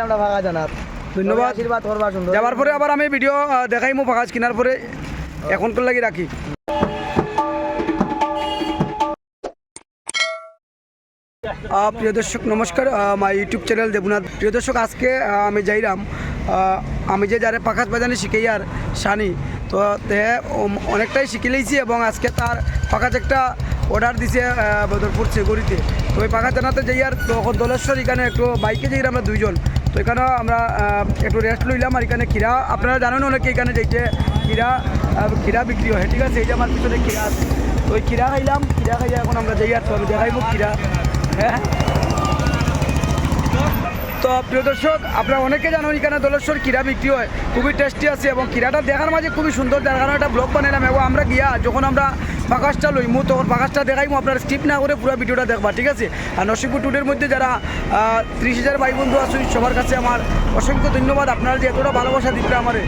আমরা ভাগা জানার ধন্যবাদ। আশীর্বাদ করবা সুন্দর যাবার পরে আবার আমি ভিডিও দেখাইমু ফাঁকাজ কেনার পরে এখন তো লাগি রাখি। প্রিয় দর্শক নমস্কার, মাই ইউটিউব চ্যানেল দেবনাথ। প্রিয় দর্শক আজকে আমি যাইলাম আমি যে যারে পাখাজ বাজানি শিখাই আর শানি তো তে অনেকটাই শিখে লইছি এবং আজকে তার পাখাজ একটা অর্ডার দিছে বদরপুর চেগুড়িতে। তো ওই পাখাজ জানাতে যাই আর তখন দলেশ্বর এখানে একটু বাইকে যাই আমরা দুইজন। তো এখানেও আমরা একটু রেস্ট লইলাম আর এখানে ক্ষীরা আপনারা জানেন অনেকে এখানে যাইতে ক্ষীরা বিক্রি হয়, ঠিক আছে। এই যে আমার পিছনে ক্ষীরা আছে, তো ওই ক্ষীরা খাইলাম, ক্ষীরা খাইয়া এখন আমরা যাই আর তো আমি দেখাইব ক্ষীরা। হ্যাঁ, তো প্রিয় দর্শক আপনারা অনেকে জানেন এখানে দলেশ্বর ক্ষীরা বিক্রি হয়, খুবই টেস্টি আছে এবং ক্ষীরাটা দেখার মাঝে খুবই সুন্দর। যার কারণে একটা ব্লগ বানাইলাম এবং আমরা গিয়া যখন আমরা পাকাশটা লইমু তখন পাকাশটা দেখাইমু, আপনারা স্কিপ না করে পুরো ভিডিওটা দেখবা, ঠিক আছে। আর নসিবপুর টুডের মধ্যে যারা 30,000 ভাই বন্ধু আছে সবার কাছে আমার অসংখ্য ধন্যবাদ। আপনারা যে এতটা ভালোবাসা দিতে আমারে।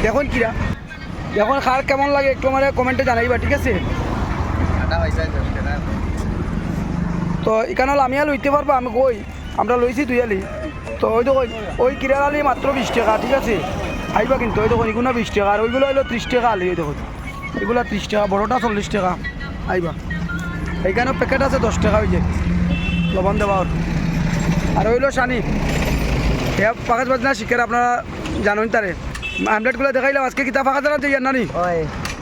দেখুন ক্ষীরা, এখন খার কেমন লাগে একটু আমার কমেন্টে জানাইবা, ঠিক আছে। তো এখানে হলো আমি আর লইতে পারবো, আমি কই আমরা লইছি তুই আলি। তো ওই দেখো ওই কিরার আলি মাত্র 20 টাকা, ঠিক আছে। আইবা কিন্তু ওই দেখো এগুলো 20 টাকা আর ওইগুলো হইলো 30 টাকা আলি। ওই দেখো এগুলো 30 টাকা, বড়োটা 40 টাকা। আইবা এইখানেও প্যাকেট আছে 10 টাকা, ওই যে লবণ দেওয়া। আর ওইলো শানি পাকাজ বাজনা শিখের আপনারা জানেন তারে আমলেটগুলো দেখাইলাম। আজকে কিতা ফাঁকা জানা যাই নানি,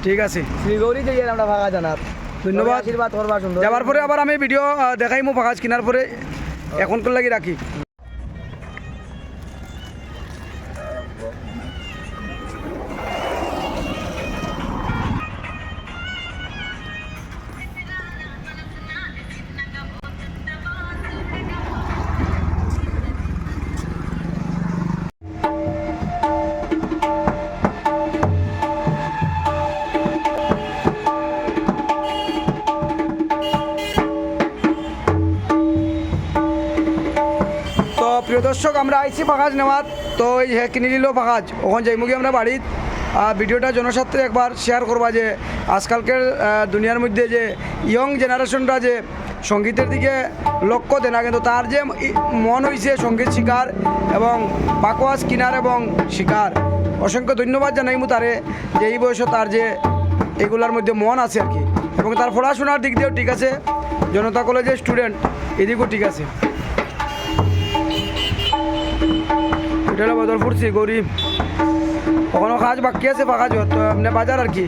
ঠিক আছে। শ্রীগৌরী যাই আমরা ভাগা জানার ধন্যবাদ। আশীর্বাদ করবা সুন্দর যাবার পরে আবার আমি ভিডিও দেখাইমু ফাঁকাজ কেনার পরে এখন তো লাগি রাখি। প্রিয় দর্শক আমরা আইছি ফাঁকাজ নেওয়ার, তো এই হ্যাঁ কিনে নিল ফাঁকাজ। ওখান যাইমুখী আমরা বাড়ির ভিডিওটা জনস্বার্থে একবার শেয়ার করবা যে আজকালকার দুনিয়ার মধ্যে যে ইয়ং জেনারেশনরা যে সঙ্গীতের দিকে লক্ষ্য দেয় না, কিন্তু তার যে মন হয়েছে সঙ্গীত শিকার এবং পাকওয়াজ কিনার এবং শিকার। অসংখ্য ধন্যবাদ জানাইমু তারে যে এই বয়সে তার যে এগুলার মধ্যে মন আছে আর কি, এবং তার পড়াশোনার দিক দিয়েও ঠিক আছে, জনতা কলেজের স্টুডেন্ট এদিকেও ঠিক আছে। এটা হলো বদরপুর চেগুড়ি, কখনো কাজ বাকি আছে ফাঁকা বাজার আর কি।